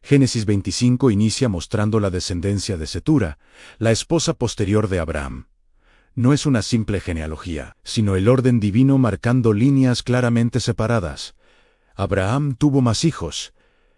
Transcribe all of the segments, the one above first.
Génesis 25 inicia mostrando la descendencia de Cetura, la esposa posterior de Abraham. No es una simple genealogía, sino el orden divino marcando líneas claramente separadas. Abraham tuvo más hijos,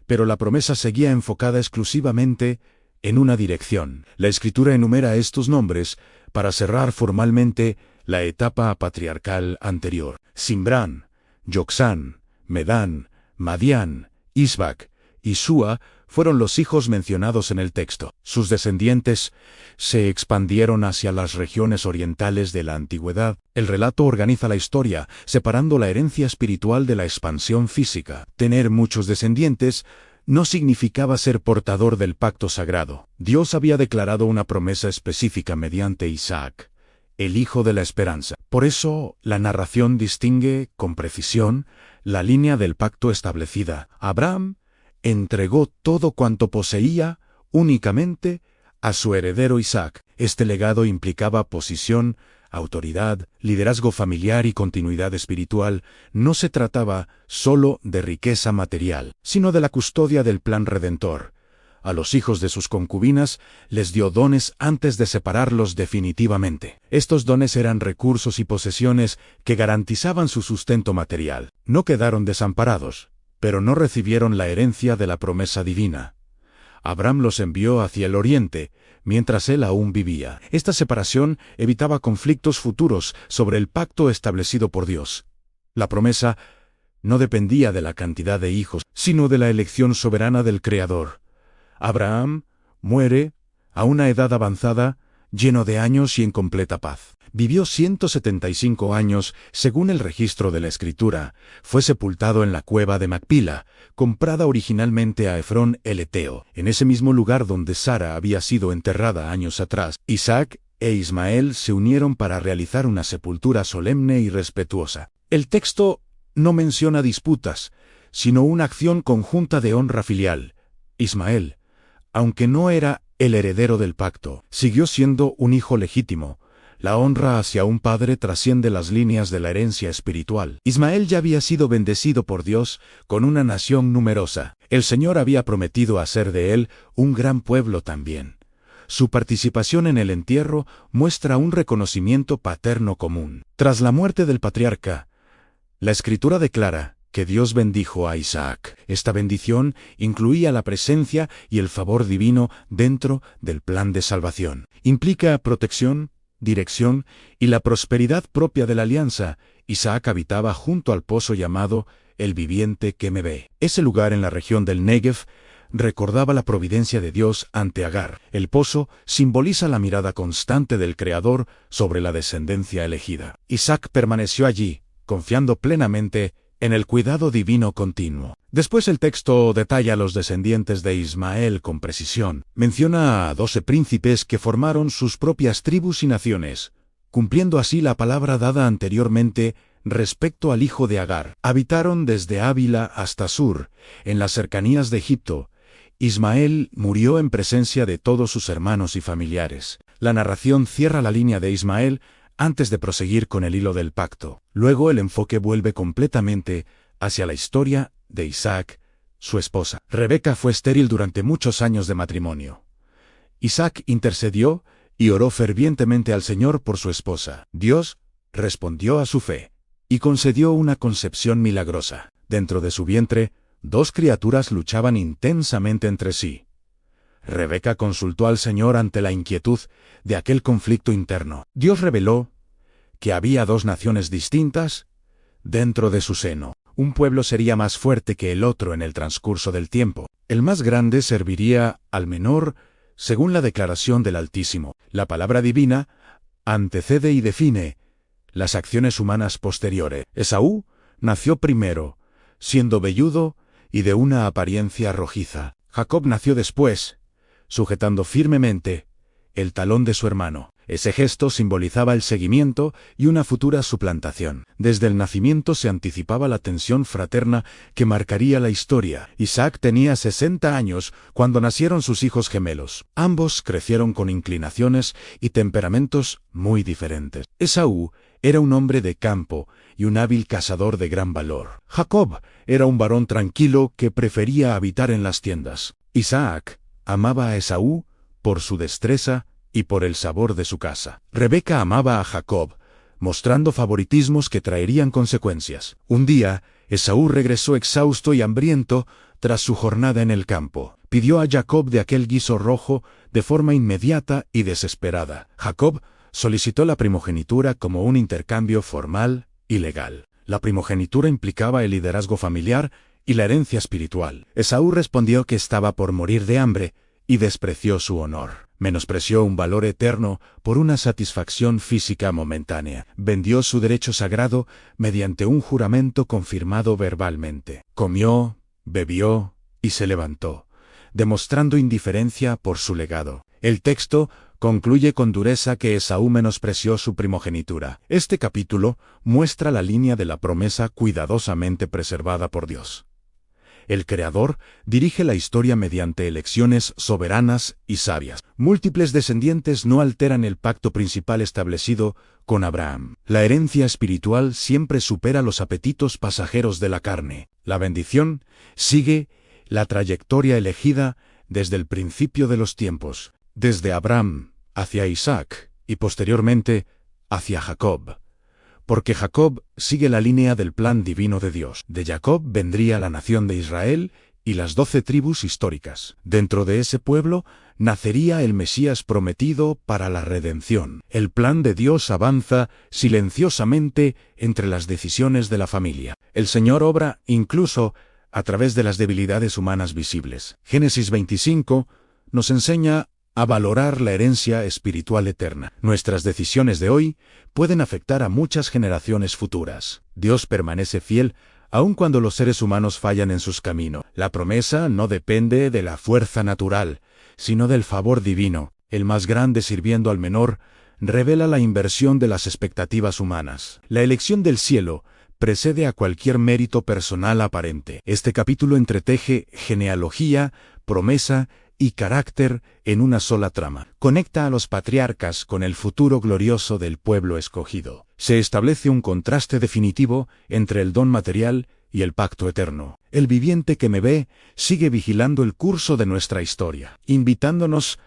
pero la promesa seguía enfocada exclusivamente en una dirección. La Escritura enumera estos nombres para cerrar formalmente la etapa patriarcal anterior. Simbrán, Yoksán, Medán, Madián, Isbac y Súa fueron los hijos mencionados en el texto. Sus descendientes se expandieron hacia las regiones orientales de la antigüedad. El relato organiza la historia, separando la herencia espiritual de la expansión física. Tener muchos descendientes no significaba ser portador del pacto sagrado. Dios había declarado una promesa específica mediante Isaac, el hijo de la esperanza. Por eso, la narración distingue con precisión la línea del pacto establecida. Abraham entregó todo cuanto poseía únicamente a su heredero Isaac. Este legado implicaba posición, autoridad, liderazgo familiar y continuidad espiritual. No se trataba solo de riqueza material, sino de la custodia del plan redentor. A los hijos de sus concubinas les dio dones antes de separarlos definitivamente. Estos dones eran recursos y posesiones que garantizaban su sustento material. No quedaron desamparados, pero no recibieron la herencia de la promesa divina. Abraham los envió hacia el oriente, mientras él aún vivía. Esta separación evitaba conflictos futuros sobre el pacto establecido por Dios. La promesa no dependía de la cantidad de hijos, sino de la elección soberana del Creador. Abraham muere a una edad avanzada, lleno de años y en completa paz. Vivió 175 años, según el registro de la Escritura. Fue sepultado en la cueva de Macpila, comprada originalmente a Efrón el Eteo, en ese mismo lugar donde Sara había sido enterrada años atrás. Isaac e Ismael se unieron para realizar una sepultura solemne y respetuosa. El texto no menciona disputas, sino una acción conjunta de honra filial. Ismael, aunque no era el heredero del pacto, siguió siendo un hijo legítimo. La honra hacia un padre trasciende las líneas de la herencia espiritual. Ismael ya había sido bendecido por Dios con una nación numerosa. El Señor había prometido hacer de él un gran pueblo también. Su participación en el entierro muestra un reconocimiento paterno común. Tras la muerte del patriarca, la Escritura declara que Dios bendijo a Isaac. Esta bendición incluía la presencia y el favor divino dentro del plan de salvación. Implica protección, dirección y la prosperidad propia de la alianza. Isaac habitaba junto al pozo llamado El Viviente que me ve. Ese lugar en la región del Negev recordaba la providencia de Dios ante Agar. El pozo simboliza la mirada constante del Creador sobre la descendencia elegida. Isaac permaneció allí, confiando plenamente en el cuidado divino continuo. Después el texto detalla a los descendientes de Ismael con precisión. Menciona a 12 príncipes que formaron sus propias tribus y naciones, cumpliendo así la palabra dada anteriormente respecto al hijo de Agar. Habitaron desde Ávila hasta Sur, en las cercanías de Egipto. Ismael murió en presencia de todos sus hermanos y familiares. La narración cierra la línea de Ismael antes de proseguir con el hilo del pacto. Luego el enfoque vuelve completamente hacia la historia de Isaac, su esposa. Rebeca fue estéril durante muchos años de matrimonio. Isaac intercedió y oró fervientemente al Señor por su esposa. Dios respondió a su fe y concedió una concepción milagrosa. Dentro de su vientre, 2 criaturas luchaban intensamente entre sí. Rebeca consultó al Señor ante la inquietud de aquel conflicto interno. Dios reveló que había 2 naciones distintas dentro de su seno. Un pueblo sería más fuerte que el otro en el transcurso del tiempo. El más grande serviría al menor, según la declaración del Altísimo. La palabra divina antecede y define las acciones humanas posteriores. Esaú nació primero, siendo velludo y de una apariencia rojiza. Jacob nació después, sujetando firmemente el talón de su hermano. Ese gesto simbolizaba el seguimiento y una futura suplantación. Desde el nacimiento se anticipaba la tensión fraterna que marcaría la historia. Isaac tenía 60 años cuando nacieron sus hijos gemelos. Ambos crecieron con inclinaciones y temperamentos muy diferentes. Esaú era un hombre de campo y un hábil cazador de gran valor. Jacob era un varón tranquilo que prefería habitar en las tiendas. Isaac amaba a Esaú por su destreza y por el sabor de su caza. Rebeca amaba a Jacob, mostrando favoritismos que traerían consecuencias. Un día, Esaú regresó exhausto y hambriento tras su jornada en el campo. Pidió a Jacob de aquel guiso rojo de forma inmediata y desesperada. Jacob solicitó la primogenitura como un intercambio formal y legal. La primogenitura implicaba el liderazgo familiar y la herencia espiritual. Esaú respondió que estaba por morir de hambre y despreció su honor. Menospreció un valor eterno por una satisfacción física momentánea. Vendió su derecho sagrado mediante un juramento confirmado verbalmente. Comió, bebió y se levantó, demostrando indiferencia por su legado. El texto concluye con dureza que Esaú menospreció su primogenitura. Este capítulo muestra la línea de la promesa cuidadosamente preservada por Dios. El Creador dirige la historia mediante elecciones soberanas y sabias. Múltiples descendientes no alteran el pacto principal establecido con Abraham. La herencia espiritual siempre supera los apetitos pasajeros de la carne. La bendición sigue la trayectoria elegida desde el principio de los tiempos, desde Abraham hacia Isaac y posteriormente hacia Jacob. Porque Jacob sigue la línea del plan divino de Dios. De Jacob vendría la nación de Israel y las 12 tribus históricas. Dentro de ese pueblo nacería el Mesías prometido para la redención. El plan de Dios avanza silenciosamente entre las decisiones de la familia. El Señor obra incluso a través de las debilidades humanas visibles. Génesis 25 nos enseña a valorar la herencia espiritual eterna. Nuestras decisiones de hoy pueden afectar a muchas generaciones futuras. Dios permanece fiel aun cuando los seres humanos fallan en sus caminos. La promesa no depende de la fuerza natural, sino del favor divino. El más grande sirviendo al menor revela la inversión de las expectativas humanas. La elección del cielo precede a cualquier mérito personal aparente. Este capítulo entreteje genealogía, promesa y carácter en una sola trama. Conecta a los patriarcas con el futuro glorioso del pueblo escogido. Se establece un contraste definitivo entre el don material y el pacto eterno. El viviente que me ve sigue vigilando el curso de nuestra historia, invitándonos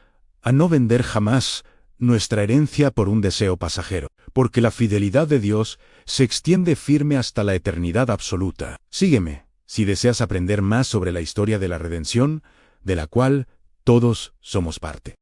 a no vender jamás nuestra herencia por un deseo pasajero, porque la fidelidad de Dios se extiende firme hasta la eternidad absoluta. Sígueme, si deseas aprender más sobre la historia de la redención, de la cual todos somos parte.